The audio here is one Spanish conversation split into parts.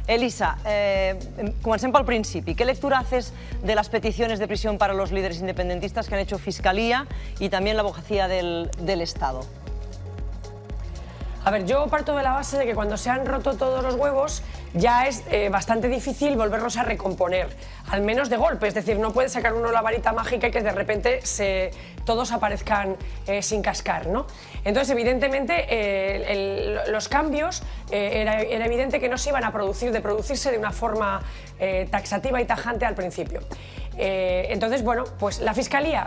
Elisa, comencem pel principi. ¿Qué lectura haces de las peticiones de prisión para los líderes independentistas que han hecho Fiscalía y también la Abogacía del Estado? A ver, yo parto de la base de que cuando se han roto todos los huevos ya es bastante difícil volverlos a recomponer, al menos de golpe, es decir, no puede sacar uno la varita mágica y que de repente todos aparezcan sin cascar, ¿no? Entonces, evidentemente, los cambios era evidente que no se iban a producir, de producirse de una forma taxativa y tajante al principio. Entonces, bueno, pues la Fiscalía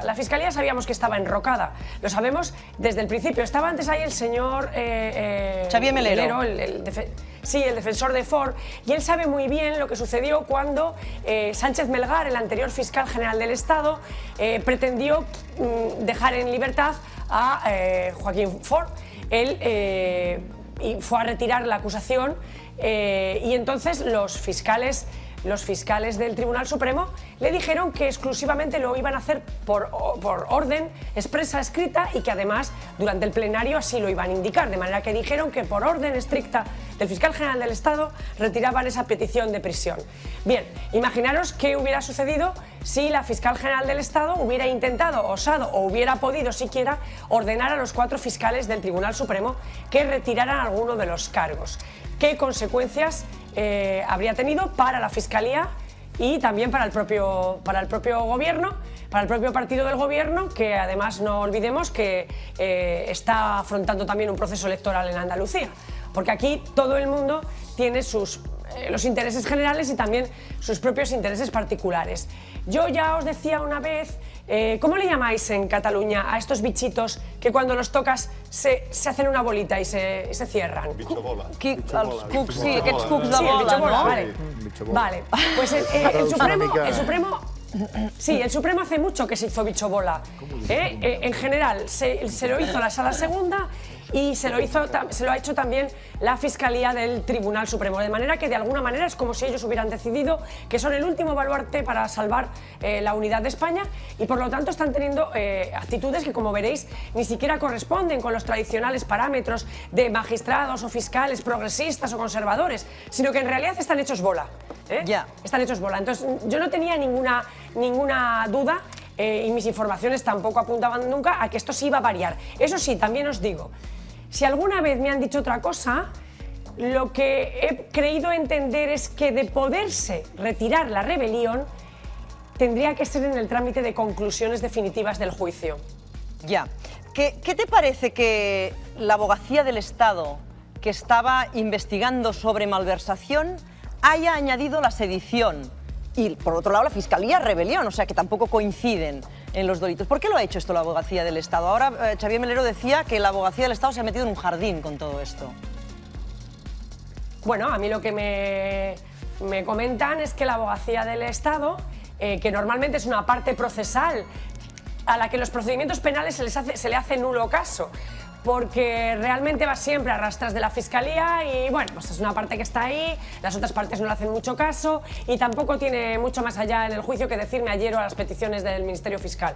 sabíamos que estaba enrocada, lo sabemos desde el principio. Estaba antes ahí el señor Xavier Melero, el defensor de Ford, y él sabe muy bien lo que sucedió cuando Sánchez Melgar, el anterior fiscal general del Estado, pretendió dejar en libertad a Joaquín Ford. Él fue a retirar la acusación y entonces los fiscales del Tribunal Supremo le dijeron que exclusivamente lo iban a hacer por orden expresa, escrita, y que además durante el plenario así lo iban a indicar, de manera que dijeron que por orden estricta del fiscal general del Estado retiraban esa petición de prisión. Bien, imaginaros qué hubiera sucedido si la fiscal general del Estado hubiera intentado, osado o hubiera podido siquiera ordenar a los 4 fiscales del Tribunal Supremo que retiraran alguno de los cargos. ¿Qué consecuencias habría tenido para la Fiscalía y también para el propio gobierno, para el propio partido del gobierno, que además no olvidemos que está afrontando también un proceso electoral en Andalucía? Porque aquí todo el mundo tiene los intereses generales y también sus propios intereses particulares. Yo ya os decía una vez, ¿cómo le llamáis en Cataluña a estos bichitos que cuando los tocas se hacen una bolita y se cierran? Bitxobola. Els cucs, sí, aquests cucs de Sí, el bola, bitxobola, no? vale. Vale, pues el Supremo hace mucho que se hizo bichobola. En general, se lo hizo la Sala Segunda y se lo ha hecho también la Fiscalía del Tribunal Supremo, de manera que de alguna manera es como si ellos hubieran decidido que son el último baluarte para salvar la unidad de España, y por lo tanto están teniendo actitudes que, como veréis, ni siquiera corresponden con los tradicionales parámetros de magistrados o fiscales progresistas o conservadores, sino que en realidad están hechos bola. Están hechos bola. Entonces yo no tenía ninguna duda, y mis informaciones tampoco apuntaban nunca a que esto sí iba a variar. Eso sí, también os digo, si alguna vez me han dicho otra cosa, lo que he creído entender es que de poderse retirar la rebelión, tendría que ser en el trámite de conclusiones definitivas del juicio. Ya. ¿Qué te parece que la Abogacía del Estado, que estaba investigando sobre malversación, haya añadido la sedición? Y, por otro lado, la Fiscalía rebelión, o sea que tampoco coinciden en los delitos. ¿Por qué lo ha hecho esto la Abogacía del Estado? Ahora Xavier Melero decía que la Abogacía del Estado se ha metido en un jardín con todo esto. Bueno, a mí lo que me comentan es que la Abogacía del Estado, que normalmente es una parte procesal a la que los procedimientos penales se le hace nulo caso, porque realmente va siempre a rastras de la Fiscalía y, bueno, pues es una parte que está ahí, las otras partes no le hacen mucho caso y tampoco tiene mucho más allá en el juicio que decirme ayer a las peticiones del Ministerio Fiscal.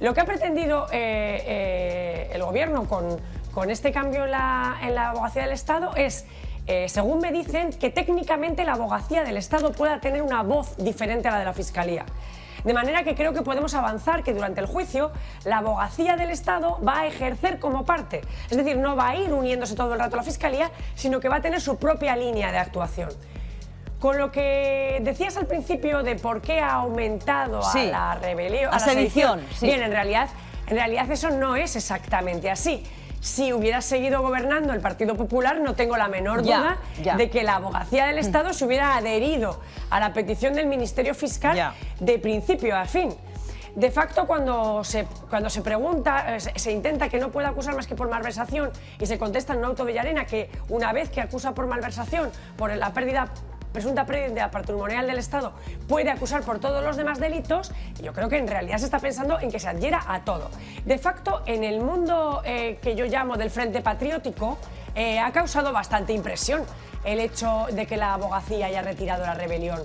Lo que ha pretendido el Gobierno con este cambio en la Abogacía del Estado es, según me dicen, que técnicamente la Abogacía del Estado pueda tener una voz diferente a la de la Fiscalía. De manera que creo que podemos avanzar que durante el juicio la Abogacía del Estado va a ejercer como parte. Es decir, no va a ir uniéndose todo el rato a la Fiscalía, sino que va a tener su propia línea de actuación. Con lo que decías al principio de por qué ha aumentado a la rebelión, a la sedición. Sí. Bien, en realidad eso no es exactamente así. Si hubiera seguido gobernando el Partido Popular, no tengo la menor duda de que la Abogacía del Estado se hubiera adherido a la petición del Ministerio Fiscal de principio a fin. De facto, cuando se pregunta, se intenta que no pueda acusar más que por malversación y se contesta en un auto de Llarena que una vez que acusa por malversación, por la presunta pérdida patrimonial del Estado, puede acusar por todos los demás delitos, yo creo que en realidad se está pensando en que se adhiera a todo. De facto, en el mundo que yo llamo del Frente Patriótico, ha causado bastante impresión el hecho de que la abogacía haya retirado la rebelión.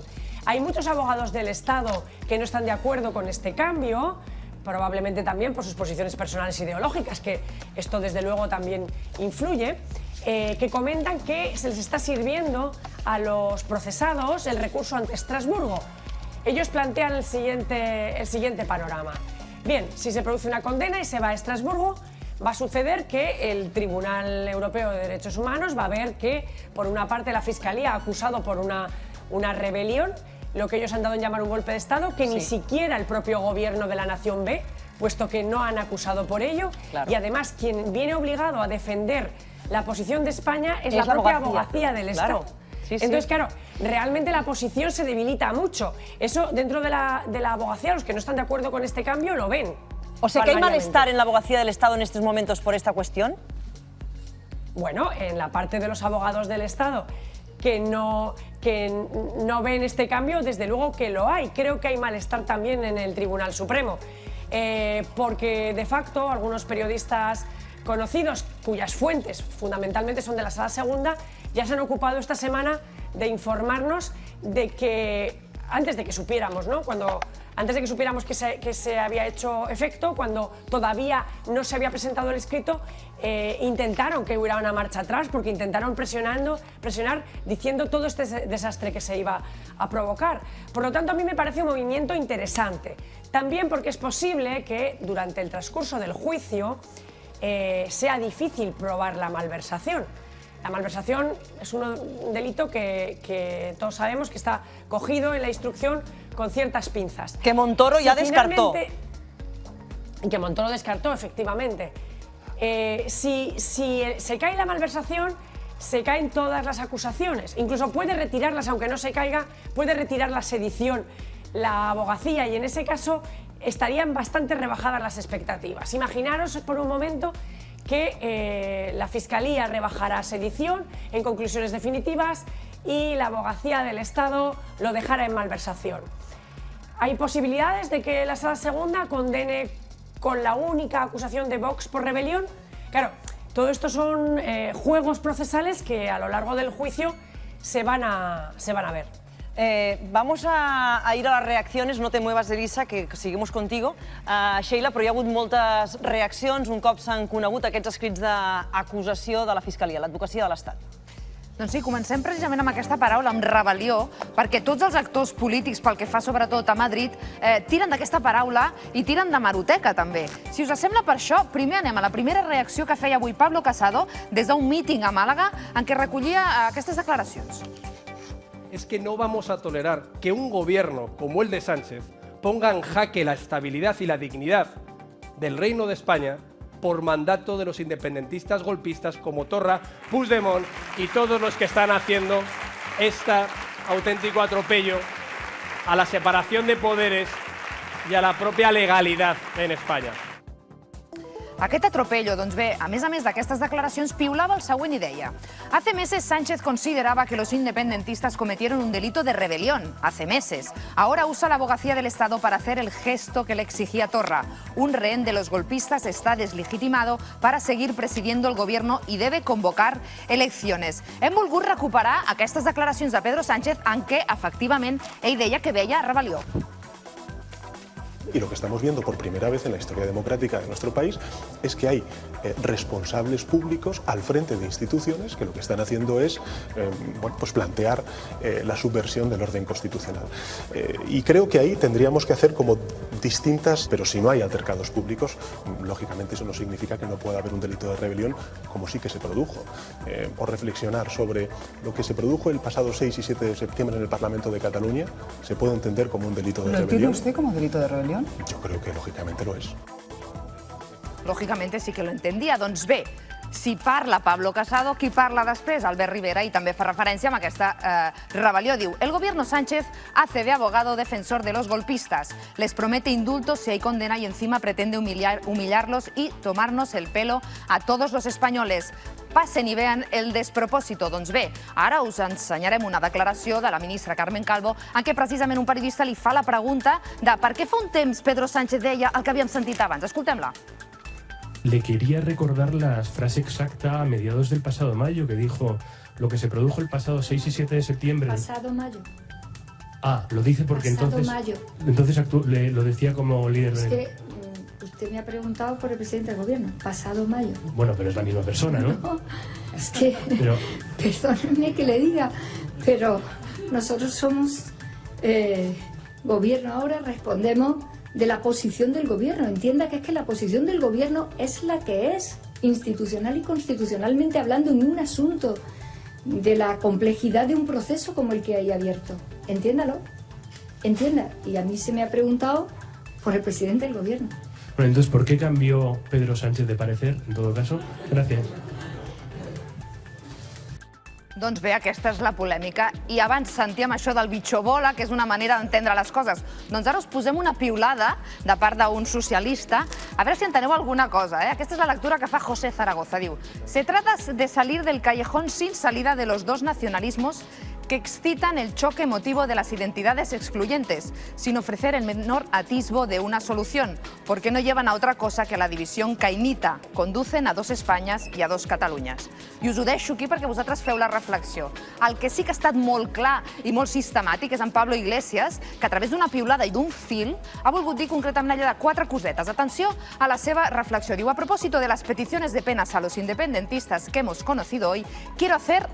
Hay muchos abogados del Estado que no están de acuerdo con este cambio, probablemente también por sus posiciones personales ideológicas, que esto desde luego también influye. que comentan que se les está sirviendo a los procesados el recurso ante Estrasburgo. Ellos plantean el siguiente panorama. Bien, si se produce una condena y se va a Estrasburgo, va a suceder que el Tribunal Europeo de Derechos Humanos va a ver que, por una parte, la Fiscalía ha acusado por una rebelión, lo que ellos han dado en llamar un golpe de Estado, que ni siquiera el propio gobierno de la nación ve, puesto que no han acusado por ello. Claro. Y además, quien viene obligado a defender la posición de España es la propia abogacía del Estado. Sí, entonces, claro, realmente la posición se debilita mucho. Eso, dentro de la abogacía, los que no están de acuerdo con este cambio lo ven. O sea, ¿que hay malestar en la abogacía del Estado en estos momentos por esta cuestión? Bueno, en la parte de los abogados del Estado que no ven este cambio, desde luego que lo hay. Creo que hay malestar también en el Tribunal Supremo, porque de facto algunos periodistas conocidos, cuyas fuentes fundamentalmente son de la Sala Segunda, ya se han ocupado esta semana de informarnos de que, antes de que supiéramos, ¿no? Antes de que supiéramos que se había hecho efecto, cuando todavía no se había presentado el escrito, intentaron que hubiera una marcha atrás, porque intentaron presionar diciendo todo este desastre que se iba a provocar. Por lo tanto, a mí me parece un movimiento interesante. También porque es posible que durante el transcurso del juicio sea difícil probar la malversación. La malversación es un delito que todos sabemos que está cogido en la instrucción con ciertas pinzas. Que Montoro ya descartó. Que Montoro descartó, efectivamente. Si se cae la malversación, se caen todas las acusaciones. Incluso puede retirarlas, aunque no se caiga, puede retirar la sedición, la abogacía, y en ese caso estarían bastante rebajadas las expectativas. Imaginaros por un momento que la Fiscalía rebajará sedición en conclusiones definitivas y la abogacía del Estado lo dejara en malversación. Hay posibilidades de que la Sala Segunda condene con la única acusación de Vox por rebelión. Claro, todo esto son juegos procesales que a lo largo del juicio se van a ver. Vamos a ir a las reacciones, no te muevas, Elisa, que seguimos contigo. Sheila, però hi ha hagut moltes reaccions un cop s'han conegut aquests escrits d'acusació de la Fiscalia, l'advocacia de l'Estat. Doncs sí, comencem precisament amb aquesta paraula, amb rebel·lió, perquè tots els actors polítics, pel que fa sobretot a Madrid, tiren d'aquesta paraula i tiren de maroteca, també. Si us sembla per això, primer anem a la primera reacció que feia avui Pablo Casado des d'un míting a Màlaga en què recollia aquestes declaracions. Es que no vamos a tolerar que un gobierno como el de Sánchez ponga en jaque la estabilidad y la dignidad del Reino de España por mandato de los independentistas golpistas como Torra, Puigdemont y todos los que están haciendo este auténtico atropello a la separación de poderes y a la propia legalidad en España. Aquest atropello, doncs bé, a més d'aquestes declaracions, piulava el següent i deia: Hace meses Sánchez consideraba que los independentistas cometieron un delito de rebelión. Hace meses. Ahora usa la abogacía del Estado para hacer el gesto que le exigía Torra. Un rehén de los golpistas está deslegitimado para seguir presidiendo el gobierno y debe convocar elecciones. Hem volgut recuperar aquestes declaracions de Pedro Sánchez en què, efectivament, ell deia que veia rebel·lió. Y lo que estamos viendo por primera vez en la historia democrática de nuestro país es que hay responsables públicos al frente de instituciones que lo que están haciendo es plantear la subversión del orden constitucional. Y creo que ahí tendríamos que hacer como distintas, pero si no hay altercados públicos, lógicamente eso no significa que no pueda haber un delito de rebelión, como sí que se produjo. O reflexionar sobre lo que se produjo el pasado 6 y 7 de septiembre en el Parlamento de Cataluña, se puede entender como un delito de rebelión. ¿Lo entiende usted como delito de rebelión? Yo creo que lógicamente lo es. Lògicament sí que lo entendia. Doncs bé, si parla Pablo Casado, qui parla després? Albert Rivera, i també fa referència a aquesta rebel·lió. Diu, el gobierno Sánchez hace de abogado defensor de los golpistas. Les promete indultos si hay condena y encima pretende humillarlos y tomarnos el pelo a todos los españoles. Passen i vean el despropòsito. Doncs bé, ara us ensenyarem una declaració de la ministra Carmen Calvo en què precisament un periodista li fa la pregunta de per què fa un temps Pedro Sánchez deia el que havíem sentit abans. Escoltem-la. Le quería recordar la frase exacta a mediados del pasado mayo que dijo lo que se produjo el pasado 6 y 7 de septiembre. Pasado mayo. Ah, lo dice porque pasado entonces... mayo. Entonces lo decía como líder Es del... que usted me ha preguntado por el presidente del gobierno. Pasado mayo. Bueno, pero es la misma persona, ¿no? No. Es que, perdónenme que le diga, pero nosotros somos gobierno ahora, respondemos de la posición del gobierno. Entienda que es que la posición del gobierno es la que es, institucional y constitucionalmente hablando, en un asunto de la complejidad de un proceso como el que hay abierto. Entiéndalo, entienda. Y a mí se me ha preguntado por el presidente del gobierno. Bueno, entonces, ¿por qué cambió Pedro Sánchez de parecer, en todo caso? Gracias. Doncs bé, aquesta és la polèmica. I abans sentíem això del bitxobola, que és una manera d'entendre les coses. Doncs ara us posem una piulada de part d'un socialista. A veure si enteneu alguna cosa. Aquesta és la lectura que fa José Zaragoza. Diu: se trata de salir del callejón sin salida de los dos nacionalismos que excitan el choque emotivo de las identidades excluyentes, sin ofrecer el menor atisbo de una solución, porque no llevan a otra cosa que a la división caïnita, conducen a dos Espanyes i a dos Catalunyes. I us ho deixo aquí perquè vosaltres feu la reflexió. El que sí que ha estat molt clar i molt sistemàtic és en Pablo Iglesias, que a través d'una piulada i d'un fil ha volgut dir concretament allà de 4 cosetes. Atenció a la seva reflexió. Diu: a propósito de las peticiones de penas a los independentistas que hemos conocido hoy, quiero hacer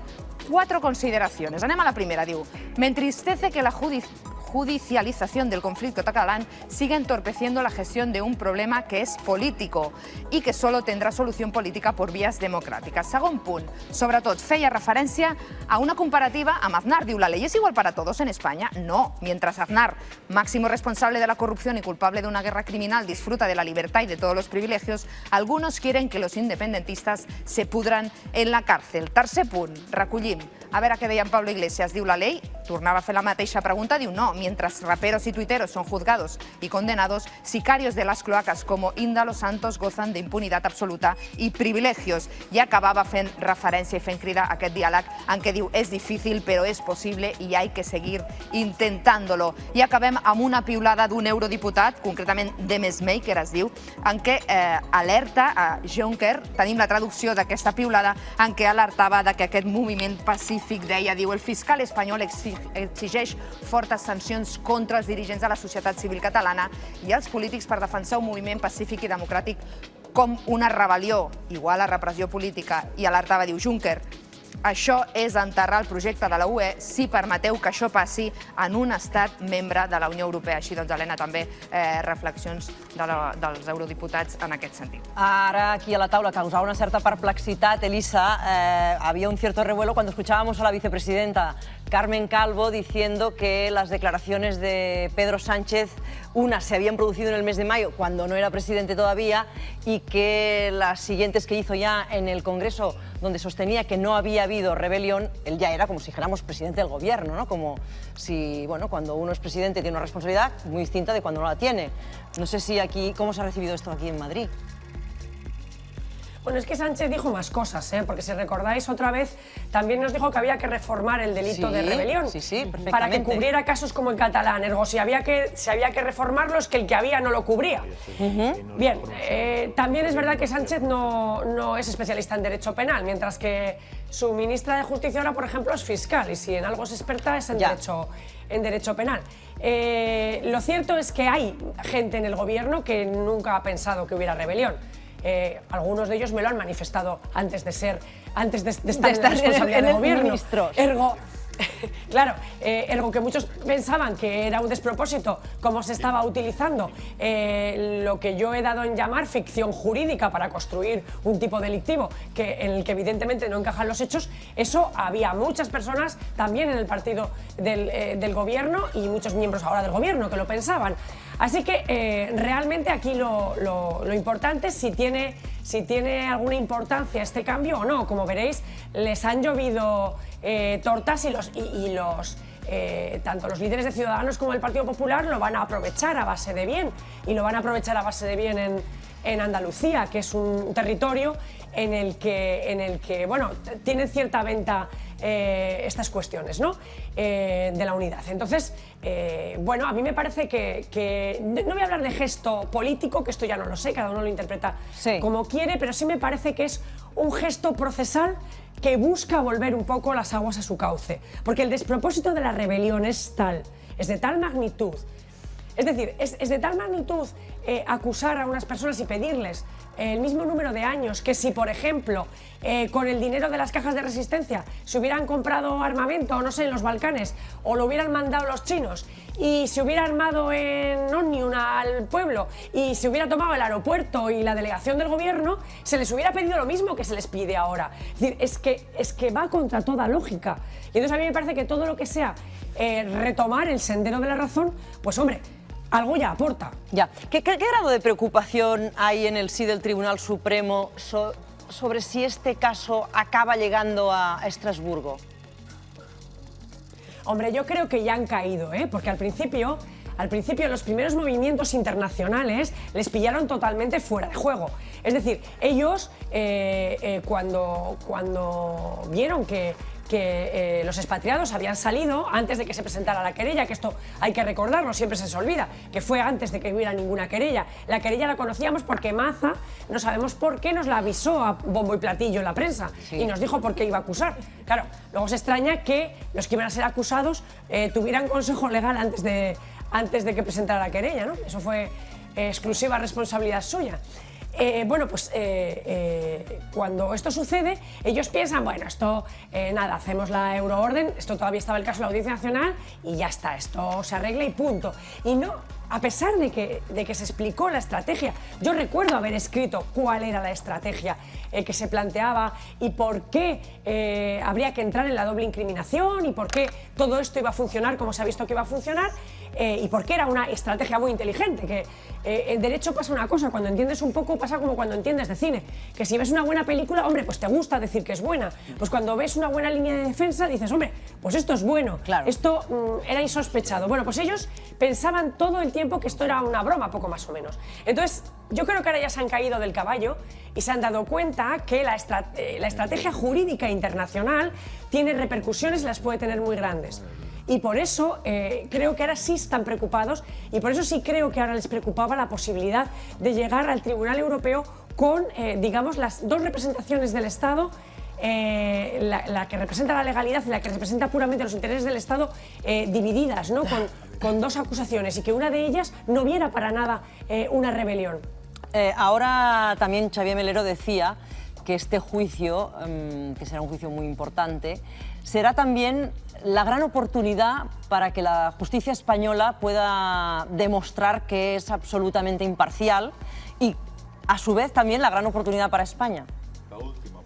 4 consideraciones. Anem a la primera. Diu: me entristece que la judicialización del conflicto catalán siga entorpeciendo la gestión de un problema que es político y que solo tendrá solución política por vías democráticas. Segon punt, sobretot feia referència a una comparativa amb Aznar. Diu: la ley es igual para todos en España. No, mientras Aznar, máximo responsable de la corrupción y culpable de una guerra criminal, disfruta de la libertad y de todos los privilegios, algunos quieren que los independentistas se pudran en la cárcel. Tercer punt, recollim. A veure què deia en Pablo Iglesias. Diu: la ley, tornava a fer la mateixa pregunta, diu: no, mientras raperos y tuiteros son juzgados y condenados, sicarios de las cloacas como Índalo Santos gozan de impunidad absoluta y privilegios. I acabava fent referència i fent crida a aquest diàleg en què diu: és difícil però és possible i hay que seguir intentándolo. I acabem amb una piulada d'un eurodiputat, concretament Demesmaker es diu, en què alerta a Juncker, tenim la traducció d'aquesta piulada, en què alertava que aquest moviment pacífic, deia, diu: el fiscal espanyol exigeix fortes sancions contra els dirigents de la societat civil catalana i els polítics per defensar un moviment pacífic i democràtic com una rebel·lió, igual a repressió política. I alertava, diu Juncker: això és enterrar el projecte de la UE si permeteu que això passi en un estat membre de la Unió Europea. Així doncs, Helena, també reflexions dels eurodiputats en aquest sentit. Ahora aquí a la taula causaba una cierta perplexidad, Elisa. Había un cierto revuelo cuando escuchábamos a la vicepresidenta Carmen Calvo diciendo que las declaraciones de Pedro Sánchez, unas se habían producido en el mes de mayo, cuando no era presidente todavía, y que las siguientes que hizo ya en el Congreso, donde sostenía que no había habido rebelión, él ya era como si dijéramos presidente del gobierno, ¿no? Como si, bueno, cuando uno es presidente tiene una responsabilidad muy distinta de cuando no la tiene. No sé si aquí, ¿cómo se ha recibido esto aquí en Madrid? Bueno, es que Sánchez dijo más cosas, porque si recordáis otra vez, también nos dijo que había que reformar el delito de rebelión para que cubriera casos como el catalán. Ergo, si había que reformarlo, es que el que había no lo cubría. Bien, también es verdad que Sánchez no es especialista en derecho penal, mientras que su ministra de Justicia ahora, por ejemplo, es fiscal, y si en algo es experta es en derecho penal. Lo cierto es que hay gente en el gobierno que nunca ha pensado que hubiera rebelión. Algunos de ellos me lo han manifestado antes de estar en la responsabilidad del gobierno. Ergo que muchos pensaban que era un despropósito cómo se estaba utilizando lo que yo he dado en llamar ficción jurídica para construir un tipo delictivo en el que evidentemente no encajan los hechos. Eso había muchas personas también en el partido del gobierno y muchos miembros ahora del gobierno que lo pensaban. Así que realmente aquí lo importante es si tiene alguna importancia este cambio o no. Como veréis, les han llovido tortas y tanto los líderes de Ciudadanos como el Partido Popular lo van a aprovechar a base de bien, y lo van a aprovechar a base de bien en Andalucía, que es un territorio en el que bueno, tienen cierta venta estas cuestiones, ¿no? De la unidad. Entonces, bueno, a mí me parece que no voy a hablar de gesto político, que esto ya no lo sé, cada uno lo interpreta como quiere, pero sí me parece que es un gesto procesal que busca volver un poco las aguas a su cauce, porque el despropósito de la rebelión es de tal magnitud. Es decir, es de tal magnitud acusar a unas personas y pedirles el mismo número de años que si, por ejemplo, con el dinero de las cajas de resistencia se hubieran comprado armamento, no sé, en los Balcanes, o lo hubieran mandado los chinos, y se hubiera armado en Omnium al pueblo, y se hubiera tomado el aeropuerto y la delegación del gobierno, se les hubiera pedido lo mismo que se les pide ahora. Es decir, es que va contra toda lógica. Y entonces a mí me parece que todo lo que sea retomar el sendero de la razón, pues hombre, algo ya aporta. Ya. ¿Qué grado de preocupación hay en el sí del Tribunal Supremo sobre si este caso acaba llegando a Estrasburgo? Hombre, yo creo que ya han caído, porque al principio los primeros movimientos internacionales les pillaron totalmente fuera de juego. Es decir, ellos cuando vieron que los expatriados habían salido antes de que se presentara la querella, que esto hay que recordarlo, siempre se olvida, que fue antes de que hubiera ninguna querella. La querella la conocíamos porque Maza, no sabemos por qué, nos la avisó a bombo y platillo en la prensa, y nos dijo por qué iba a acusar. Claro, luego se extraña que los que iban a ser acusados tuvieran consejo legal antes de que presentara la querella, ¿no? Eso fue exclusiva responsabilidad suya. Bueno, pues cuando esto sucede, ellos piensan, bueno, esto, nada, hacemos la euroorden, esto todavía estaba el caso de la Audiencia Nacional y ya está, esto se arregla y punto. Y no, a pesar de que se explicó la estrategia, yo recuerdo haber escrito cuál era la estrategia que se planteaba y por qué habría que entrar en la doble incriminación y por qué todo esto iba a funcionar como se ha visto que iba a funcionar, y por qué era una estrategia muy inteligente, que en derecho pasa una cosa, cuando entiendes un poco pasa como cuando entiendes de cine, que si ves una buena película, hombre, pues te gusta decir que es buena, pues cuando ves una buena línea de defensa dices, hombre, pues esto es bueno, claro. Esto era insospechado. Bueno, pues ellos pensaban todo el tiempo que esto era una broma, poco más o menos. Entonces, yo creo que ahora ya se han caído del caballo y se han dado cuenta que la estrategia jurídica internacional tiene repercusiones y las puede tener muy grandes. Y por eso creo que ahora sí están preocupados y por eso sí creo que ahora les preocupaba la posibilidad de llegar al Tribunal Europeo con, digamos, las dos representaciones del Estado, la que representa la legalidad y la que representa puramente los intereses del Estado, divididas, ¿no? Con dos acusaciones y que una de ellas no viera para nada una rebelión. Ahora también Xavier Melero decía que este juicio, que será un juicio muy importante, será también la gran oportunidad para que la justicia española pueda demostrar que es absolutamente imparcial y, a su vez, también la gran oportunidad para España.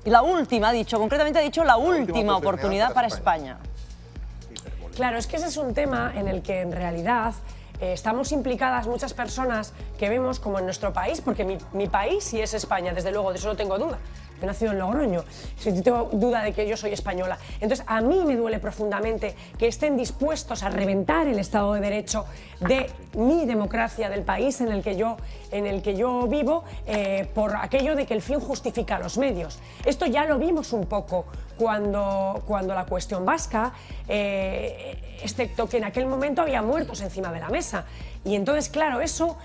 La última, ha dicho, concretamente ha dicho la última oportunidad para España. Claro, es que ese es un tema en el que en realidad estamos implicadas muchas personas que vemos como en nuestro país, porque mi país sí es España, desde luego, de eso no tengo duda. He nacido en Logroño, no tengo duda de que yo soy española. Entonces, a mí me duele profundamente que estén dispuestos a reventar el Estado de Derecho de mi democracia, del país en el que yo vivo, por aquello de que el fin justifica los medios. Esto ya lo vimos un poco cuando la cuestión vasca, excepto que en aquel momento había muertos encima de la mesa. Y entonces, claro, eso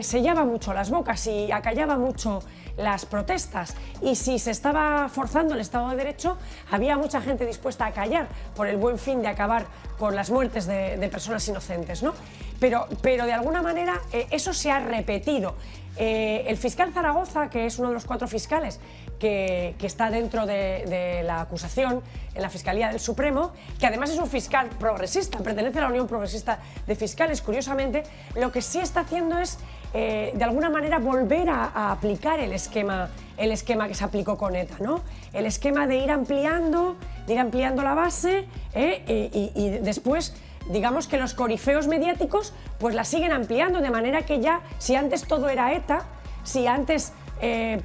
sellaba mucho las bocas y acallaba mucho las protestas, y si se estaba forzando el Estado de Derecho, había mucha gente dispuesta a callar por el buen fin de acabar con las muertes de personas inocentes, ¿no? Pero de alguna manera eso se ha repetido. El fiscal Zaragoza, que es uno de los 4 fiscales que está dentro de la acusación en la Fiscalía del Supremo, que además es un fiscal progresista, pertenece a la Unión Progresista de Fiscales, curiosamente, lo que sí está haciendo es, de alguna manera, volver a aplicar el esquema que se aplicó con ETA, ¿no? El esquema de ir ampliando la base y después, digamos que los corifeos mediáticos pues la siguen ampliando, de manera que ya, si antes todo era ETA, si antes,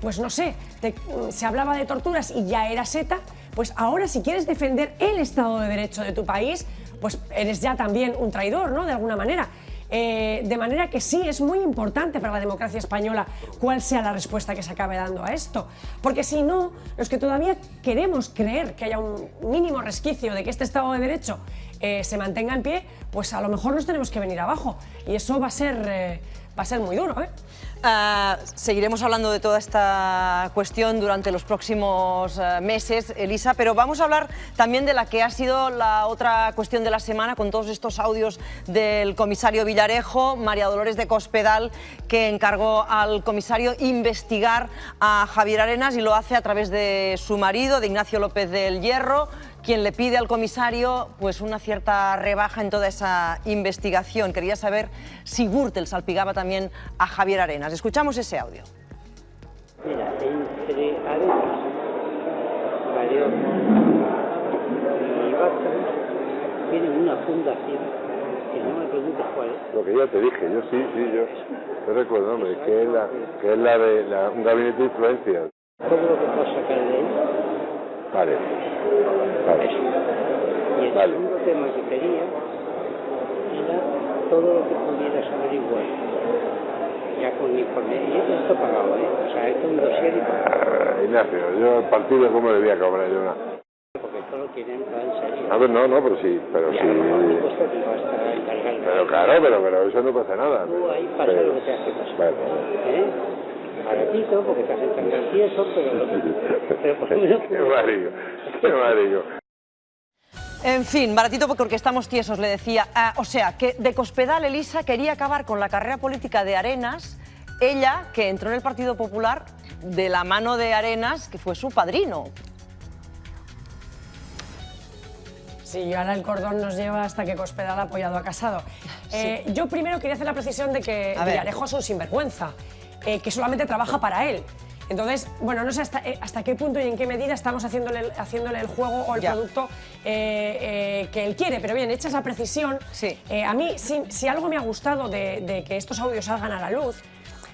pues no sé, se hablaba de torturas y ya eras ETA, pues ahora si quieres defender el Estado de Derecho de tu país, pues eres ya también un traidor, ¿no? De alguna manera. De manera que sí, es muy importante para la democracia española cuál sea la respuesta que se acabe dando a esto, porque si no, los que todavía queremos creer que haya un mínimo resquicio de que este Estado de Derecho se mantenga en pie, pues a lo mejor nos tenemos que venir abajo, y eso va a ser muy duro, ¿eh? Seguiremos hablando de toda esta cuestión durante los próximos meses, Elisa, pero vamos a hablar también de la que ha sido la otra cuestión de la semana, con todos estos audios del comisario Villarejo, María Dolores de Cospedal, que encargó al comisario investigar a Javier Arenas, y lo hace a través de su marido, de Ignacio López del Hierro, quien le pide al comisario pues una cierta rebaja en toda esa investigación. Quería saber si Gürtel salpicaba también a Javier Arenas. Escuchamos ese audio. Mira, entre Arenas, Galeón y Bárcenas tienen una fundación, que no me preguntes cuál es. Lo que ya te dije, yo yo recuerdo, hombre, que es la de un gabinete de influencia. Todo lo que puedo sacar de él. Vale. Eso. Y el segundo tema que quería era todo lo que pudieras averiguar. Ya con mi informe. Y esto pagado, O sea, esto es un dossier y pagado. Ignacio, yo el partido, ¿cómo le voy a cobrar yo una? Porque todo lo quieren en serio. A ver, no, pero sí. Y a lo mejor me cuesta que vas a encargar. Pero claro, pero eso no pasa nada. Tú ahí pasa lo que te hace pasar. Bueno. Baratito, porque te hacen cargar el tieso, pero por lo menos... Qué marido. En fin, baratito porque estamos tiesos, le decía. O sea, que de Cospedal, Elisa, quería acabar con la carrera política de Arenas, ella, que entró en el Partido Popular de la mano de Arenas, que fue su padrino. Sí, y ahora el cordón nos lleva hasta que Cospedal ha apoyado a Casado. Sí. Yo primero quería hacer la precisión de que Villarejo es un sinvergüenza, que solamente trabaja para él. Entonces, bueno, no sé hasta qué punto y en qué medida estamos haciéndole el juego o el producto que él quiere. Pero bien, hecha esa precisión, a mí, si algo me ha gustado de que estos audios salgan a la luz,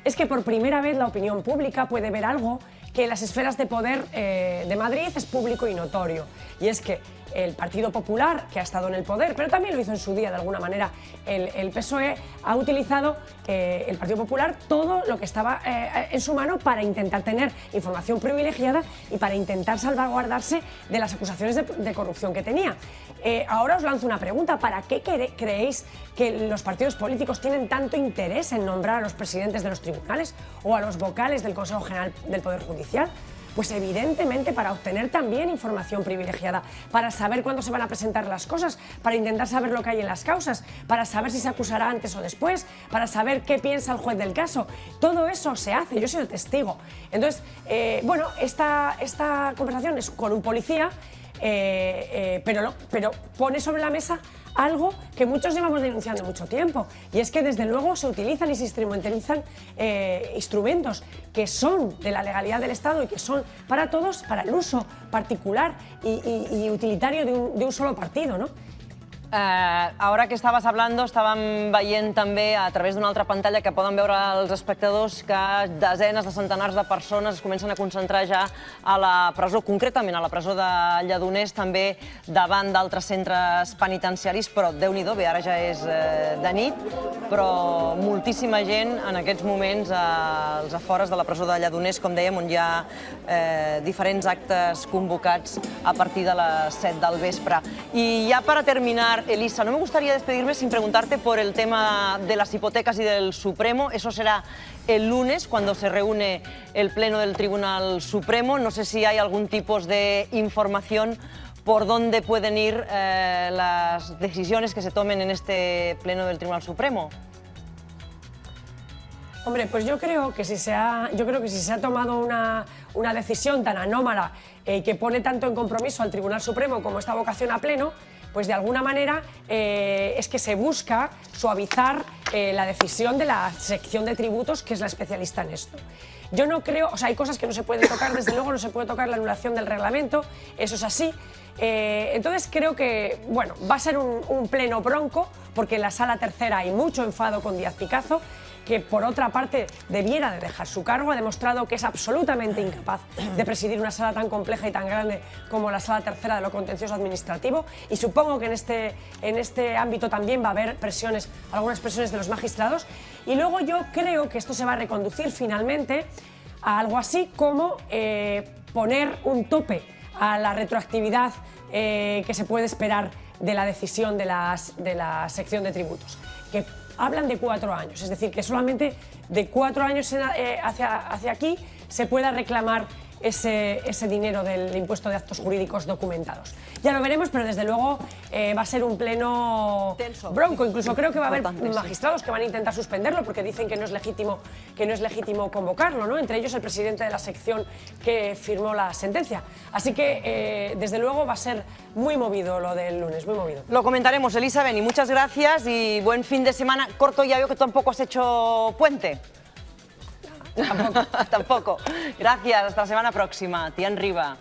es que por primera vez la opinión pública puede ver algo que en las esferas de poder de Madrid es público y notorio. Y es que el Partido Popular, que ha estado en el poder, pero también lo hizo en su día de alguna manera el PSOE, ha utilizado el Partido Popular todo lo que estaba en su mano para intentar tener información privilegiada y para intentar salvaguardarse de las acusaciones de corrupción que tenía. Ahora os lanzo una pregunta: ¿para qué creéis que los partidos políticos tienen tanto interés en nombrar a los presidentes de los tribunales o a los vocales del Consejo General del Poder Judicial? Pues evidentemente para obtener también información privilegiada, para saber cuándo se van a presentar las cosas, para intentar saber lo que hay en las causas, para saber si se acusará antes o después, para saber qué piensa el juez del caso. Todo eso se hace, yo soy el testigo. Entonces, bueno, esta conversación es con un policía, pero pone sobre la mesa algo que muchos llevamos denunciando mucho tiempo, y es que desde luego se utilizan y se instrumentalizan instrumentos que son de la legalidad del Estado y que son para todos, para el uso particular y utilitario de un solo partido, ¿no? Ara que estaves parlant, estàvem veient també a través d'una altra pantalla que poden veure els espectadors que desenes de centenars de persones es comencen a concentrar ja a la presó, concretament a la presó de Lledoners, també davant d'altres centres penitenciaris, però Déu-n'hi-do, bé, ara ja és de nit, però moltíssima gent en aquests moments als afores de la presó de Lledoners, com dèiem, on hi ha diferents actes convocats a partir de les 7 del vespre. I ja per a terminar, Elisa, no me gustaría despedirme sin preguntarte por el tema de las hipotecas y del Supremo. Eso será el lunes, cuando se reúne el Pleno del Tribunal Supremo. No sé si hay algún tipo de información por dónde pueden ir las decisiones que se tomen en este Pleno del Tribunal Supremo. Hombre, pues yo creo que si se ha tomado una decisión tan anómala que pone tanto en compromiso al Tribunal Supremo como esta vocación a pleno, pues de alguna manera es que se busca suavizar la decisión de la sección de tributos, que es la especialista en esto. Yo no creo, o sea, hay cosas que no se pueden tocar, desde luego no se puede tocar la anulación del reglamento, eso es así. Entonces creo que, bueno, va a ser un pleno bronco, porque en la sala tercera hay mucho enfado con Díaz Picazo, que por otra parte debiera de dejar su cargo. Ha demostrado que es absolutamente incapaz de presidir una sala tan compleja y tan grande como la sala tercera de lo contencioso administrativo, y supongo que en este ámbito también va a haber presiones, algunas presiones de los magistrados. Y luego yo creo que esto se va a reconducir finalmente a algo así como poner un tope a la retroactividad que se puede esperar de la decisión de la sección de tributos, que hablan de 4 años, es decir, que solamente de 4 años hacia aquí se pueda reclamar ese dinero del impuesto de actos jurídicos documentados. Ya lo veremos, pero desde luego va a ser un pleno tenso, bronco. Incluso creo que va a haber importante, sí. magistrados que van a intentar suspenderlo porque dicen que no es legítimo convocarlo, ¿no? Entre ellos el presidente de la sección que firmó la sentencia. Así que desde luego va a ser muy movido lo del lunes, muy movido. Lo comentaremos, Elisa Beni, muchas gracias y buen fin de semana. Corto, ya veo que tampoco has hecho puente. Tampoco. Gracias, hasta la semana próxima. Tian Riba.